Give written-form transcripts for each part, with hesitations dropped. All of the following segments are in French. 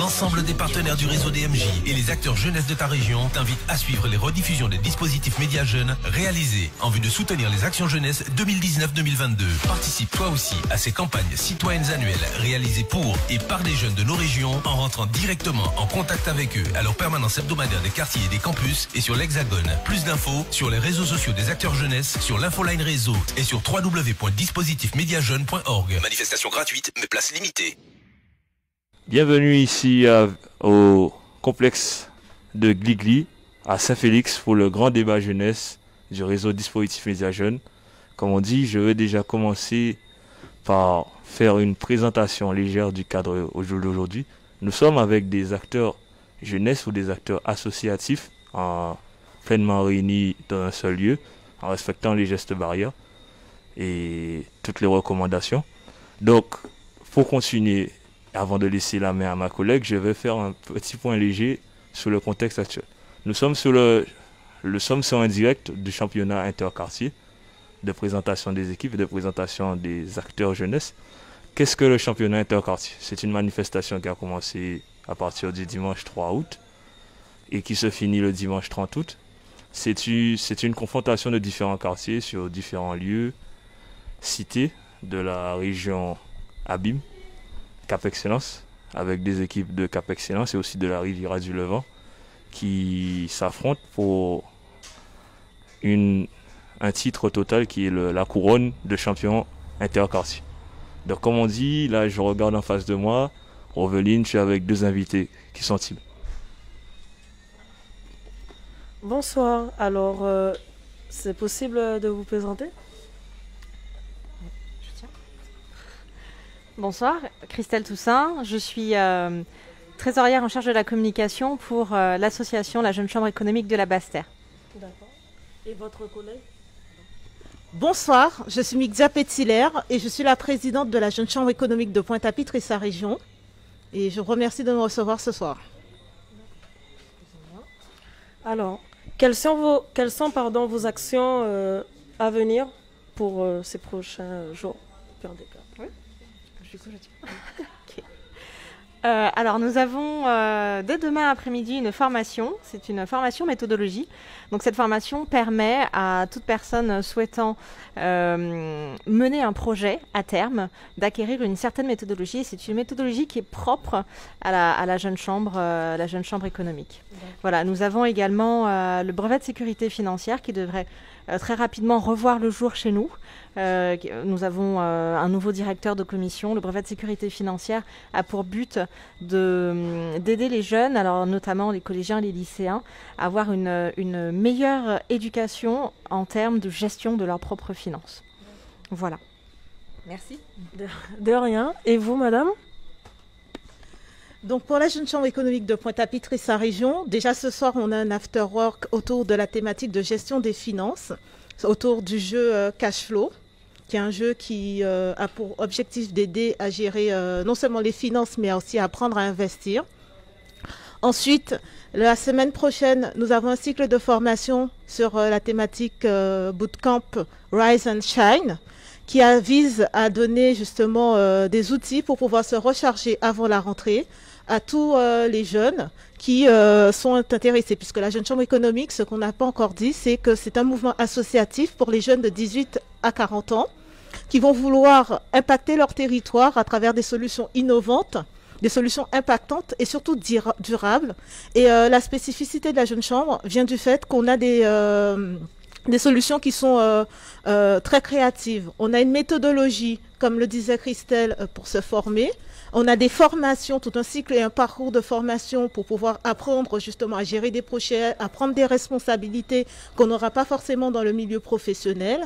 L'ensemble des partenaires du réseau DMJ et les acteurs jeunesse de ta région t'invitent à suivre les rediffusions des dispositifs médias jeunes réalisés en vue de soutenir les actions jeunesse 2019-2022. Participe toi aussi à ces campagnes citoyennes annuelles réalisées pour et par les jeunes de nos régions en rentrant directement en contact avec eux à leur permanence hebdomadaire des quartiers et des campus et sur l'Hexagone. Plus d'infos sur les réseaux sociaux des acteurs jeunesse, sur l'Infoline Réseau et sur www.dispositifsmediajeune.org. Manifestation gratuite, mais place limitée. Bienvenue ici au complexe de Gligli à Saint-Félix pour le grand débat jeunesse du réseau Dispositif Média Jeunes. Comme on dit, je vais déjà commencer par faire une présentation légère du cadre d'aujourd'hui. Nous sommes avec des acteurs jeunesse ou des acteurs associatifs pleinement réunis dans un seul lieu en respectant les gestes barrières et toutes les recommandations. Donc, pour continuer, avant de laisser la main à ma collègue, je vais faire un petit point léger sur le contexte actuel. Nous sommes sur un direct du championnat interquartier de présentation des équipes et de présentation des acteurs jeunesse. Qu'est-ce que le championnat interquartier? C'est une manifestation qui a commencé à partir du dimanche 3 août et qui se finit le dimanche 30 août. C'est une confrontation de différents quartiers sur différents lieux, cités de la région Abîme, Cap Excellence, avec des équipes de Cap Excellence et aussi de la Riviera du Levant qui s'affrontent pour un titre total qui est la couronne de champion interquartier. Donc comme on dit, là je regarde en face de moi, Roveline, je suis avec deux invités. Qui sont-ils? Bonsoir, alors c'est possible de vous présenter? Bonsoir, Christelle Toussaint, je suis trésorière en charge de la communication pour l'association La Jeune Chambre économique de la Basse-Terre. D'accord. Et votre collègue? Bonsoir, je suis Migdia Pétiller et je suis la présidente de la Jeune Chambre économique de Pointe-à-Pitre et sa région. Et je vous remercie de me recevoir ce soir. Alors, quelles sont vos actions à venir pour ces prochains jours? Oui. Du coup, okay. Alors nous avons dès demain après-midi une formation, c'est une formation méthodologie. Donc cette formation permet à toute personne souhaitant mener un projet à terme d'acquérir une certaine méthodologie. C'est une méthodologie qui est propre à la jeune chambre économique. Voilà, nous avons également le brevet de sécurité financière qui devrait très rapidement revoir le jour chez nous. Nous avons un nouveau directeur de commission. Le brevet de sécurité financière a pour but d'aider les jeunes, alors notamment les collégiens et les lycéens, à avoir une meilleure éducation en termes de gestion de leurs propres finances. Voilà. Merci. De rien. Et vous, madame? Donc pour la Jeune Chambre économique de Pointe-à-Pitre et sa région, déjà ce soir on a un after-work autour de la thématique de gestion des finances, autour du jeu Cash Flow, qui est un jeu qui a pour objectif d'aider à gérer non seulement les finances mais aussi à apprendre à investir. Ensuite, la semaine prochaine, nous avons un cycle de formation sur la thématique Bootcamp Rise and Shine, qui vise à donner justement des outils pour pouvoir se recharger avant la rentrée à tous les jeunes qui sont intéressés, puisque la Jeune Chambre économique, ce qu'on n'a pas encore dit, c'est que c'est un mouvement associatif pour les jeunes de 18 à 40 ans qui vont vouloir impacter leur territoire à travers des solutions innovantes, des solutions impactantes et surtout durables. Et la spécificité de la Jeune Chambre vient du fait qu'on a des solutions qui sont très créatives. On a une méthodologie, comme le disait Christelle, pour se former. On a des formations, tout un cycle et un parcours de formation pour pouvoir apprendre justement à gérer des projets, à prendre des responsabilités qu'on n'aura pas forcément dans le milieu professionnel.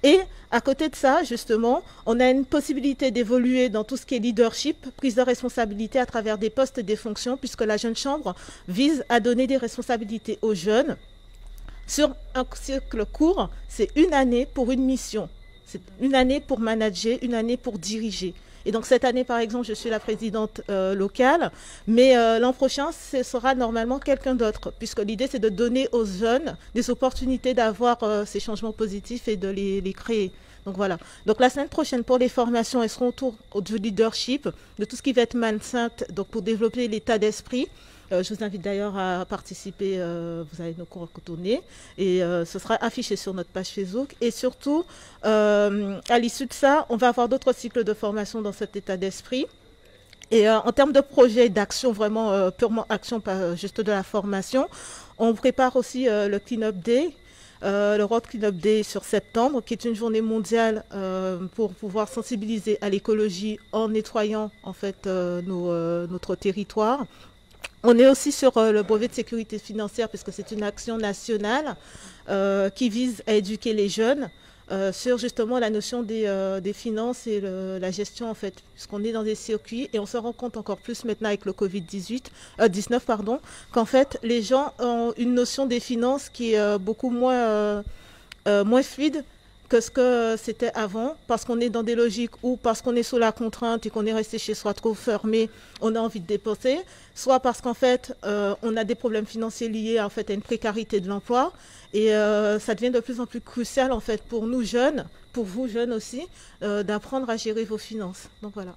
Et à côté de ça, justement, on a une possibilité d'évoluer dans tout ce qui est leadership, prise de responsabilité à travers des postes et des fonctions, puisque la Jeune Chambre vise à donner des responsabilités aux jeunes. Sur un cycle court, c'est une année pour une mission. C'est une année pour manager, une année pour diriger. Et donc cette année, par exemple, je suis la présidente locale, mais l'an prochain, ce sera normalement quelqu'un d'autre, puisque l'idée, c'est de donner aux jeunes des opportunités d'avoir ces changements positifs et de les créer. Donc voilà. Donc la semaine prochaine pour les formations, elles seront autour du leadership, de tout ce qui va être mindset, donc pour développer l'état d'esprit. Je vous invite d'ailleurs à participer, vous allez nous coordonner et ce sera affiché sur notre page Facebook. Et surtout, à l'issue de ça, on va avoir d'autres cycles de formation dans cet état d'esprit. Et en termes de projets d'action, vraiment purement action, pas juste de la formation, on prépare aussi le Clean Up Day, le World Clean Up Day sur septembre, qui est une journée mondiale pour pouvoir sensibiliser à l'écologie en nettoyant en fait notre territoire. On est aussi sur le brevet de sécurité financière, puisque c'est une action nationale qui vise à éduquer les jeunes sur justement la notion des finances et la gestion en fait, puisqu'on est dans des circuits et on se rend compte encore plus maintenant avec le Covid-19, qu'en fait les gens ont une notion des finances qui est beaucoup moins fluide que ce que c'était avant, parce qu'on est dans des logiques où parce qu'on est sous la contrainte et qu'on est resté chez soi trop fermé, on a envie de dépenser, soit parce qu'en fait on a des problèmes financiers liés en fait à une précarité de l'emploi et ça devient de plus en plus crucial en fait pour nous jeunes, pour vous jeunes aussi, d'apprendre à gérer vos finances. Donc voilà.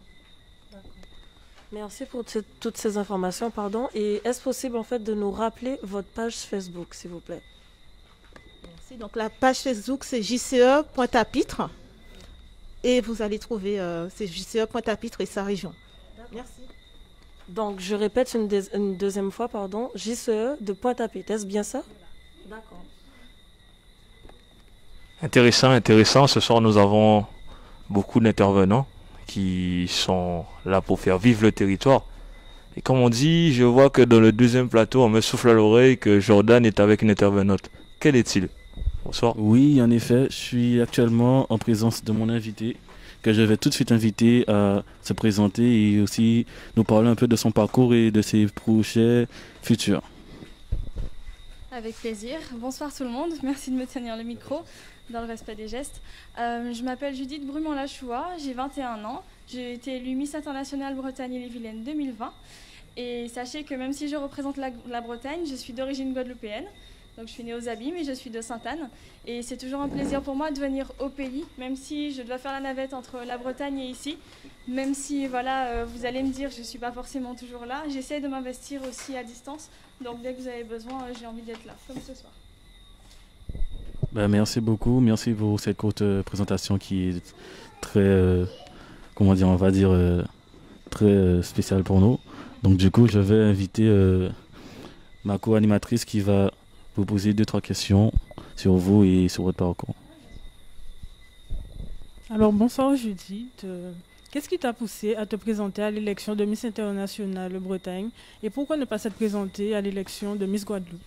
Merci pour toutes ces informations, pardon. Et est-ce possible en fait de nous rappeler votre page Facebook, s'il vous plaît? Merci. Donc la page Facebook c'est JCE.Tapitre et vous allez trouver c'est JCE.Tapitre et sa région. Merci. Donc je répète une deuxième fois, pardon, JCE de Pointe-à-Pitre, est-ce bien ça? D'accord. Intéressant. Ce soir, nous avons beaucoup d'intervenants qui sont là pour faire vivre le territoire. Et comme on dit, je vois que dans le deuxième plateau, on me souffle à l'oreille que Jordan est avec une intervenante. Quel est-il? Bonsoir. Oui, en effet, je suis actuellement en présence de mon invité, que je vais tout de suite inviter à se présenter et aussi nous parler un peu de son parcours et de ses projets futurs. Avec plaisir. Bonsoir tout le monde. Merci de me tenir le micro dans le respect des gestes. Je m'appelle Judith Brumont-Lachoua, j'ai 21 ans. J'ai été élue Miss Internationale Bretagne-et-les-Vilaines 2020. Et sachez que même si je représente la Bretagne, je suis d'origine guadeloupéenne. Donc je suis née aux Abymes et je suis de Sainte-Anne. Et c'est toujours un plaisir pour moi de venir au pays, même si je dois faire la navette entre la Bretagne et ici. Même si voilà, vous allez me dire je ne suis pas forcément toujours là. J'essaie de m'investir aussi à distance. Donc dès que vous avez besoin, j'ai envie d'être là, comme ce soir. Merci beaucoup. Merci pour cette courte présentation qui est très, on va dire, très spéciale pour nous. Donc du coup, je vais inviter ma co-animatrice qui va vous poser 2-3 questions sur vous et sur votre parcours. Alors bonsoir Judith, qu'est-ce qui t'a poussé à te présenter à l'élection de Miss Internationale Bretagne et pourquoi ne pas s'être présentée à l'élection de Miss Guadeloupe?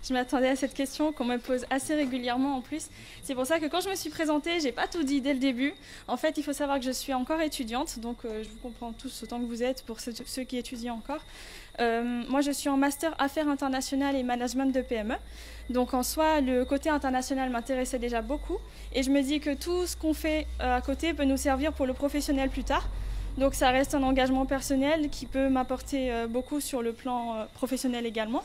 Je m'attendais à cette question qu'on me pose assez régulièrement en plus. C'est pour ça que quand je me suis présentée, j'ai pas tout dit dès le début. En fait, il faut savoir que je suis encore étudiante, donc je vous comprends tous autant que vous êtes pour ceux qui étudient encore. Moi, je suis en master Affaires internationales et management de PME. Donc en soi, le côté international m'intéressait déjà beaucoup. Et je me dis que tout ce qu'on fait à côté peut nous servir pour le professionnel plus tard. Donc ça reste un engagement personnel qui peut m'apporter beaucoup sur le plan professionnel également.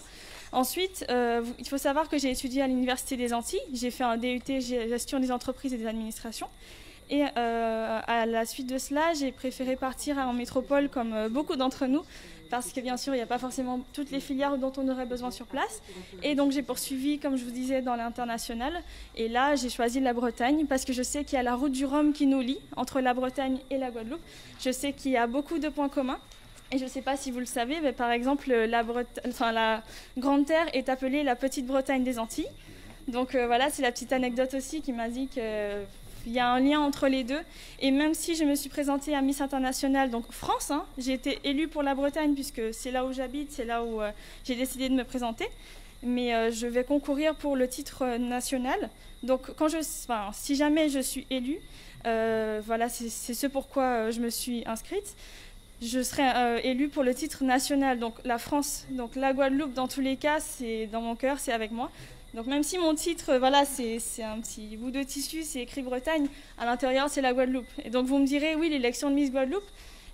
Ensuite, il faut savoir que j'ai étudié à l'Université des Antilles. J'ai fait un DUT gestion des entreprises et des administrations. Et à la suite de cela, j'ai préféré partir en métropole comme beaucoup d'entre nous parce que bien sûr, il n'y a pas forcément toutes les filières dont on aurait besoin sur place. Et donc j'ai poursuivi, comme je vous disais, dans l'international. Et là, j'ai choisi la Bretagne parce que je sais qu'il y a la route du Rhum qui nous lie entre la Bretagne et la Guadeloupe. Je sais qu'il y a beaucoup de points communs. Et je ne sais pas si vous le savez, mais par exemple, la Grande Terre est appelée la Petite Bretagne des Antilles. Donc voilà, c'est la petite anecdote aussi qui m'a dit qu'il y a un lien entre les deux. Et même si je me suis présentée à Miss Internationale, donc France, j'ai été élue pour la Bretagne puisque c'est là où j'habite, c'est là où j'ai décidé de me présenter. Mais je vais concourir pour le titre national. Donc si jamais je suis élue, voilà, c'est ce pourquoi je me suis inscrite. Je serai élue pour le titre national, donc la France, donc la Guadeloupe, dans tous les cas, c'est dans mon cœur, c'est avec moi. Donc même si mon titre, voilà, c'est un petit bout de tissu, c'est écrit Bretagne, à l'intérieur, c'est la Guadeloupe. Et donc vous me direz, oui, l'élection de Miss Guadeloupe,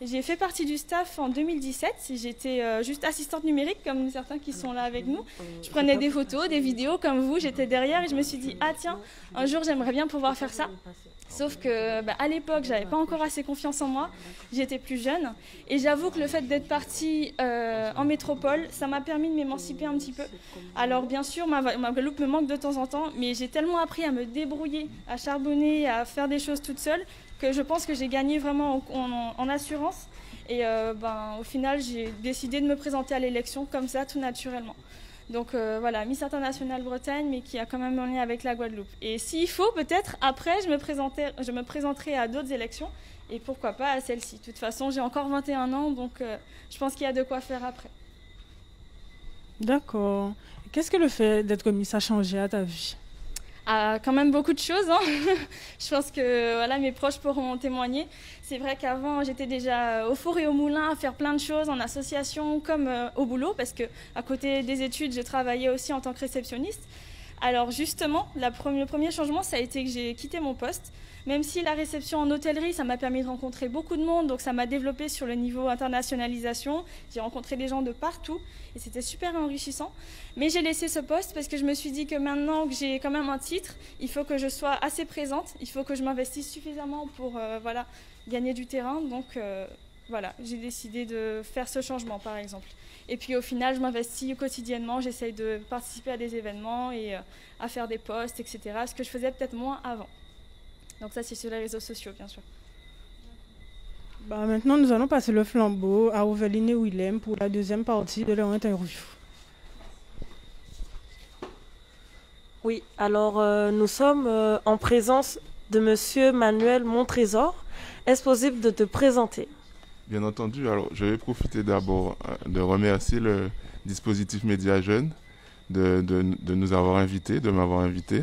j'ai fait partie du staff en 2017, j'étais juste assistante numérique, comme certains qui sont là avec nous. Je prenais des photos, des vidéos, comme vous, j'étais derrière et je me suis dit, ah tiens, un jour j'aimerais bien pouvoir faire ça. Sauf que à l'époque, j'avais pas encore assez confiance en moi, j'étais plus jeune. Et j'avoue que le fait d'être partie en métropole, ça m'a permis de m'émanciper un petit peu. Alors bien sûr, ma Guadeloupe me manque de temps en temps, mais j'ai tellement appris à me débrouiller, à charbonner, à faire des choses toute seule, que je pense que j'ai gagné vraiment en assurance. Et au final, j'ai décidé de me présenter à l'élection comme ça, tout naturellement. Donc voilà, Miss International Bretagne, mais qui a quand même un lien avec la Guadeloupe. Et s'il faut, peut-être, après, je me présenterai à d'autres élections, et pourquoi pas à celle-ci. De toute façon, j'ai encore 21 ans, donc je pense qu'il y a de quoi faire après. D'accord. Qu'est-ce que le fait d'être Miss a changé à ta vie? Quand même beaucoup de choses, hein. Je pense que mes proches pourront en témoigner. C'est vrai qu'avant, j'étais déjà au four et au moulin à faire plein de choses en association comme au boulot, parce qu'à côté des études, je travaillais aussi en tant que réceptionniste. Alors justement, le premier changement, ça a été que j'ai quitté mon poste. Même si la réception en hôtellerie, ça m'a permis de rencontrer beaucoup de monde, donc ça m'a développé sur le niveau internationalisation. J'ai rencontré des gens de partout et c'était super enrichissant. Mais j'ai laissé ce poste parce que je me suis dit que maintenant que j'ai quand même un titre, il faut que je sois assez présente, il faut que je m'investisse suffisamment pour gagner du terrain. Donc j'ai décidé de faire ce changement par exemple. Et puis au final, je m'investis quotidiennement, j'essaye de participer à des événements et à faire des posts, etc. Ce que je faisais peut-être moins avant. Donc ça, c'est sur les réseaux sociaux, bien sûr. Maintenant, nous allons passer le flambeau à Oveline et Willem pour la deuxième partie de leur interview. Oui, alors nous sommes en présence de Monsieur Manuel Montrésor. Est-ce possible de te présenter? Bien entendu. Alors, je vais profiter d'abord de remercier le dispositif Média Jeunes de nous avoir invités, de m'avoir invité.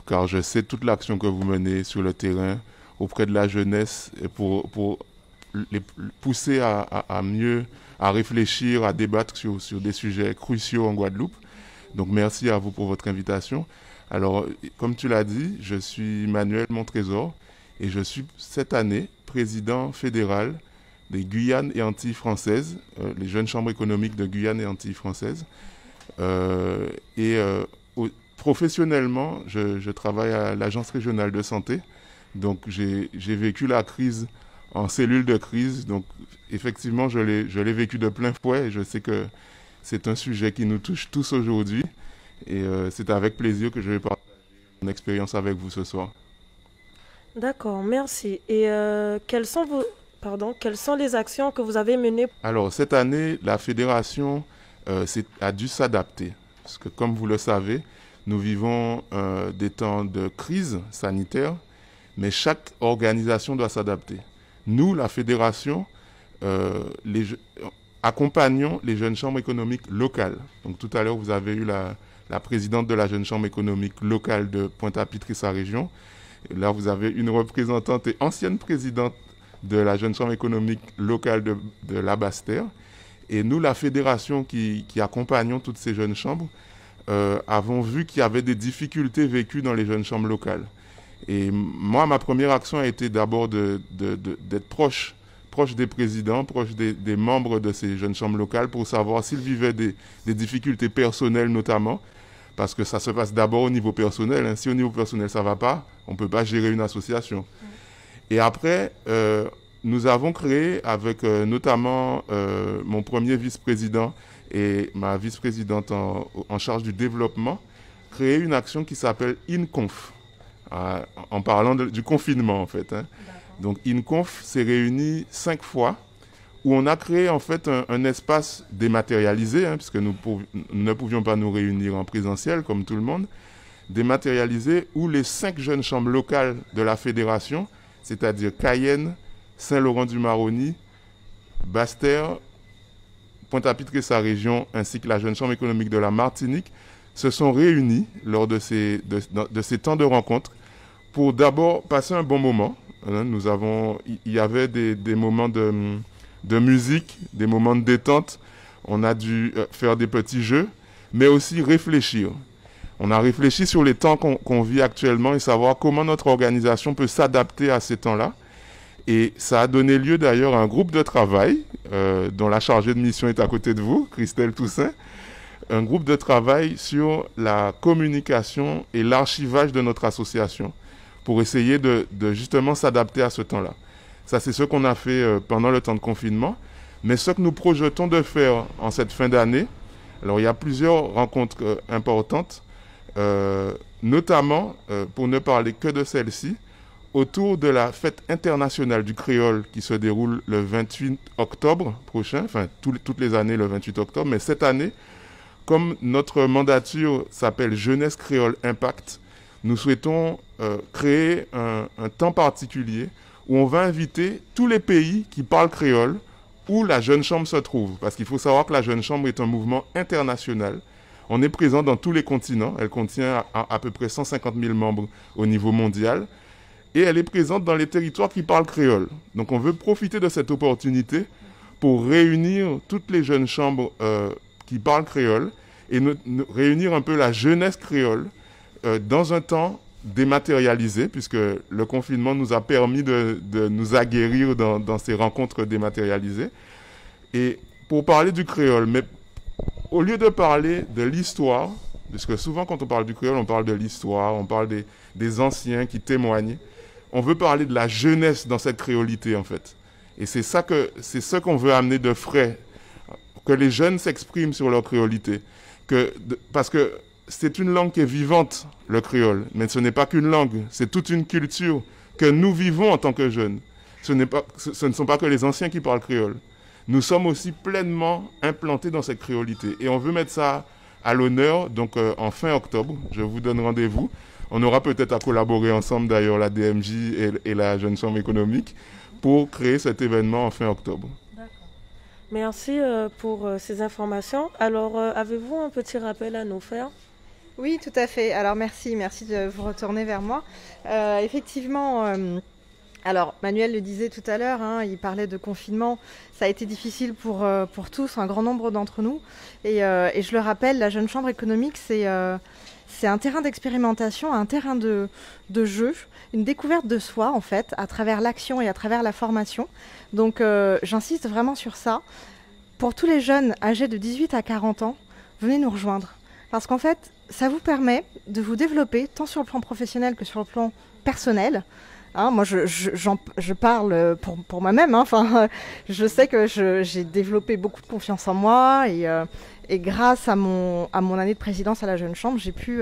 Car je sais toute l'action que vous menez sur le terrain auprès de la jeunesse et pour les pousser à mieux, à réfléchir, à débattre sur des sujets cruciaux en Guadeloupe. Donc merci à vous pour votre invitation. Alors, comme tu l'as dit, je suis Manuel Montrésor et je suis cette année président fédéral des Guyanes et Antilles françaises, les jeunes chambres économiques de Guyane et Antilles françaises. Professionnellement, je travaille à l'Agence régionale de santé. Donc, j'ai vécu la crise en cellule de crise. Donc, effectivement, je l'ai vécu de plein fouet et je sais que c'est un sujet qui nous touche tous aujourd'hui. Et c'est avec plaisir que je vais partager mon expérience avec vous ce soir. D'accord, merci. Et quelles sont les actions que vous avez menées? Alors, cette année, la fédération a dû s'adapter. Parce que, comme vous le savez, nous vivons des temps de crise sanitaire, mais chaque organisation doit s'adapter. Nous, la fédération, accompagnons les jeunes chambres économiques locales. Donc tout à l'heure, vous avez eu la présidente de la jeune chambre économique locale de Pointe-à-Pitre et sa région. Et là, vous avez une représentante et ancienne présidente de la jeune chambre économique locale de la Basse-Terre. Et nous, la fédération qui accompagnons toutes ces jeunes chambres, avons vu qu'il y avait des difficultés vécues dans les jeunes chambres locales. Et moi, ma première action a été d'abord d'être proche des présidents, proche des membres de ces jeunes chambres locales pour savoir s'ils vivaient des difficultés personnelles notamment, parce que ça se passe d'abord au niveau personnel. Hein. Si au niveau personnel ça ne va pas, on ne peut pas gérer une association. Et après, nous avons créé avec notamment mon premier vice-président et ma vice-présidente en charge du développement, créé une action qui s'appelle INCONF, en parlant du confinement en fait. Hein. Donc INCONF s'est réuni 5 fois, où on a créé en fait un espace dématérialisé, hein, puisque nous ne pouvions pas nous réunir en présentiel comme tout le monde, dématérialisé, où les 5 jeunes chambres locales de la fédération, c'est-à-dire Cayenne, Saint-Laurent-du-Maroni, Basse-Terre, Pointe-à-Pitre et sa région, ainsi que la jeune chambre économique de la Martinique, se sont réunis lors de ces temps de rencontre pour d'abord passer un bon moment. Il y avait des moments de musique, des moments de détente. On a dû faire des petits jeux, mais aussi réfléchir. On a réfléchi sur les temps qu'on vit actuellement et savoir comment notre organisation peut s'adapter à ces temps-là. Et ça a donné lieu d'ailleurs à un groupe de travail dont la chargée de mission est à côté de vous, Christelle Toussaint. Un groupe de travail sur la communication et l'archivage de notre association pour essayer de justement s'adapter à ce temps-là. Ça, c'est ce qu'on a fait pendant le temps de confinement. Mais ce que nous projetons de faire en cette fin d'année, alors il y a plusieurs rencontres importantes, notamment, pour ne parler que de celle-ci, autour de la fête internationale du créole qui se déroule le 28 octobre prochain, enfin toutes les années le 28 octobre, mais cette année, comme notre mandature s'appelle Jeunesse Créole Impact, nous souhaitons créer un temps particulier où on va inviter tous les pays qui parlent créole où la Jeune Chambre se trouve. Parce qu'il faut savoir que la Jeune Chambre est un mouvement international. On est présent dans tous les continents. Elle contient à peu près 150 000 membres au niveau mondial. Et elle est présente dans les territoires qui parlent créole. Donc on veut profiter de cette opportunité pour réunir toutes les jeunes chambres qui parlent créole et réunir un peu la jeunesse créole dans un temps dématérialisé, puisque le confinement nous a permis de nous aguerrir dans ces rencontres dématérialisées. Et pour parler du créole, mais au lieu de parler de l'histoire, parce que souvent quand on parle du créole, on parle de l'histoire, on parle des anciens qui témoignent, on veut parler de la jeunesse dans cette créolité en fait. Et c'est ce qu'on veut amener de frais, que les jeunes s'expriment sur leur créolité. Parce que c'est une langue qui est vivante, le créole, mais ce n'est pas qu'une langue, c'est toute une culture que nous vivons en tant que jeunes. Ce ne sont pas que les anciens qui parlent créole. Nous sommes aussi pleinement implantés dans cette créolité. Et on veut mettre ça à l'honneur, donc en fin octobre, je vous donne rendez-vous. On aura peut-être à collaborer ensemble, d'ailleurs, la DMJ et la Jeune Chambre économique, pour créer cet événement en fin octobre. D'accord. Merci pour ces informations. Alors, avez-vous un petit rappel à nous faire ? Oui, tout à fait. Alors, merci de vous retourner vers moi. Effectivement, alors Manuel le disait tout à l'heure, hein, il parlait de confinement. Ça a été difficile pour tous, un grand nombre d'entre nous. Et je le rappelle, la Jeune Chambre économique, c'est un terrain d'expérimentation, un terrain de jeu, une découverte de soi, en fait, à travers l'action et à travers la formation. Donc, j'insiste vraiment sur ça. Pour tous les jeunes âgés de 18 à 40 ans, venez nous rejoindre. Parce qu'en fait, ça vous permet de vous développer tant sur le plan professionnel que sur le plan personnel. Hein, moi, je parle pour moi-même. Hein, enfin, je sais que j'ai développé beaucoup de confiance en moi et grâce à mon année de présidence à la Jeune Chambre, j'ai pu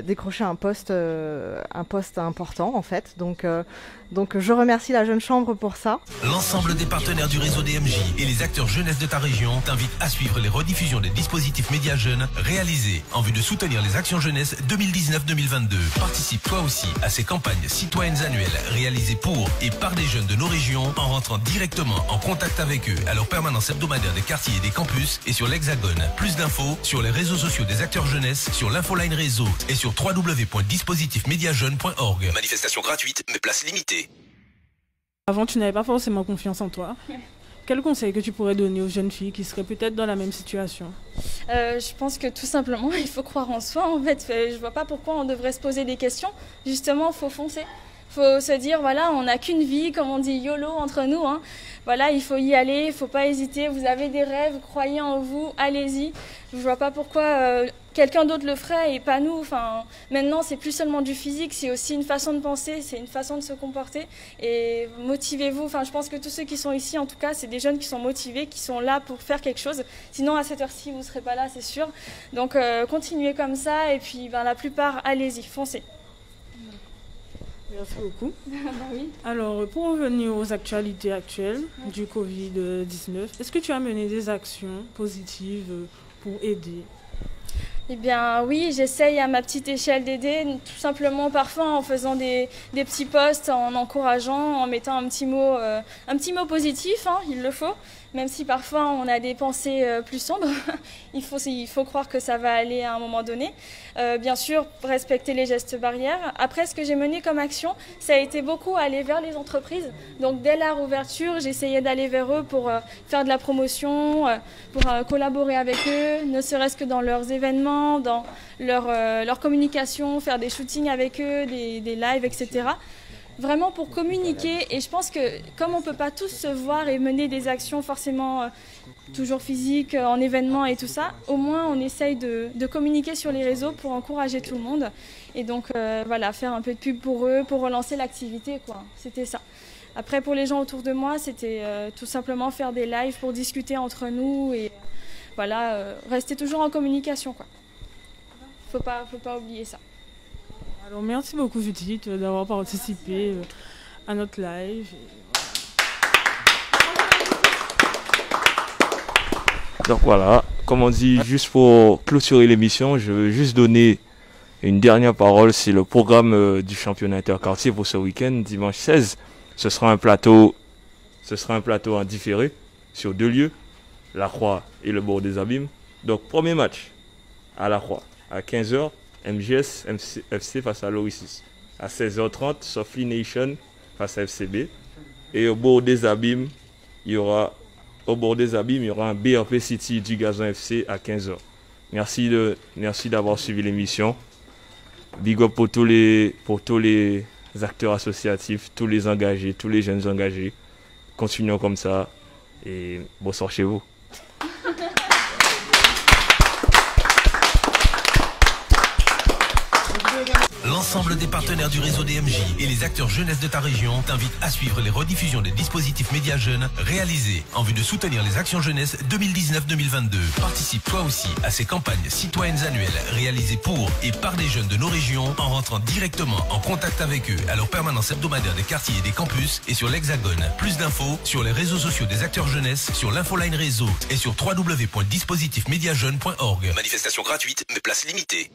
décrocher un poste important en fait. Donc je remercie la Jeune Chambre pour ça. L'ensemble des partenaires du réseau DMJ et les acteurs jeunesse de ta région t'invitent à suivre les rediffusions des dispositifs médias jeunes réalisés en vue de soutenir les actions jeunesse 2019-2022. Participe toi aussi à ces campagnes citoyennes annuelles réalisées pour et par les jeunes de nos régions en rentrant directement en contact avec eux à leur permanence hebdomadaire des quartiers et des campus et sur l'Hexagone. Plus d'infos sur les réseaux sociaux des acteurs jeunesse, sur l'Infoline Réseau et sur www.dispositifsmediajeune.org. Manifestation gratuite, mais place limitée. Avant, tu n'avais pas forcément confiance en toi. Quel conseil que tu pourrais donner aux jeunes filles qui seraient peut-être dans la même situation ? Je pense que tout simplement, il faut croire en soi. En fait, je vois pas pourquoi on devrait se poser des questions. Justement, il faut foncer. Il faut se dire, voilà, on n'a qu'une vie, comme on dit YOLO entre nous. Hein. Voilà, il faut y aller, il ne faut pas hésiter. Vous avez des rêves, croyez en vous, allez-y. Je ne vois pas pourquoi quelqu'un d'autre le ferait et pas nous. Enfin, maintenant, c'est plus seulement du physique, c'est aussi une façon de penser, c'est une façon de se comporter. Et motivez-vous. Enfin, je pense que tous ceux qui sont ici, en tout cas, c'est des jeunes qui sont motivés, qui sont là pour faire quelque chose. Sinon, à cette heure-ci, vous ne serez pas là, c'est sûr. Donc, continuez comme ça. Et puis, la plupart, allez-y, foncez. Merci beaucoup. Oui. Alors, pour revenir aux actualités actuelles du Covid-19, est-ce que tu as mené des actions positives pour aider ? Eh bien oui, j'essaye à ma petite échelle d'aider, tout simplement parfois en faisant des petits posts, en encourageant, en mettant un petit mot positif, hein, il le faut. Même si parfois on a des pensées plus sombres, il faut croire que ça va aller à un moment donné. Bien sûr, respecter les gestes barrières. Après, ce que j'ai mené comme action, ça a été beaucoup aller vers les entreprises. Donc dès la réouverture, j'essayais d'aller vers eux pour faire de la promotion, pour collaborer avec eux, ne serait-ce que dans leurs événements, dans leur communication, faire des shootings avec eux, des lives, etc. vraiment pour communiquer. Et je pense que comme on ne peut pas tous se voir et mener des actions forcément toujours physiques, en événements et tout ça, au moins on essaye de communiquer sur les réseaux pour encourager tout le monde. Et donc voilà, faire un peu de pub pour eux, pour relancer l'activité, quoi. C'était ça. Après, pour les gens autour de moi, c'était tout simplement faire des lives pour discuter entre nous et voilà, rester toujours en communication, quoi. Faut pas oublier ça. Alors merci beaucoup Judith d'avoir participé à notre live. Donc voilà, comme on dit, juste pour clôturer l'émission, je veux juste donner une dernière parole. C'est le programme du championnat interquartier pour ce week-end, dimanche 16. Ce sera un plateau en différé sur 2 lieux, La Croix et le bord des Abîmes. Donc premier match à La Croix à 15h. MGS FC face à Loricis. À 16h30, Softly Nation face à FCB. Et au bord des Abîmes, il y aura un BRP City du Gazon FC à 15h. Merci d'avoir suivi l'émission. Big up pour tous les acteurs associatifs, tous les engagés, tous les jeunes engagés. Continuons comme ça et bonsoir chez vous. L'ensemble des partenaires du réseau DMJ et les acteurs jeunesse de ta région t'invitent à suivre les rediffusions des dispositifs médias jeunes réalisés en vue de soutenir les actions jeunesse 2019-2022. Participe toi aussi à ces campagnes citoyennes annuelles réalisées pour et par des jeunes de nos régions en rentrant directement en contact avec eux à leur permanence hebdomadaire des quartiers et des campus et sur l'Hexagone. Plus d'infos sur les réseaux sociaux des acteurs jeunesse, sur l'infoline réseau et sur www.dispositifsmediajeune.org. Manifestation gratuite mais place limitée.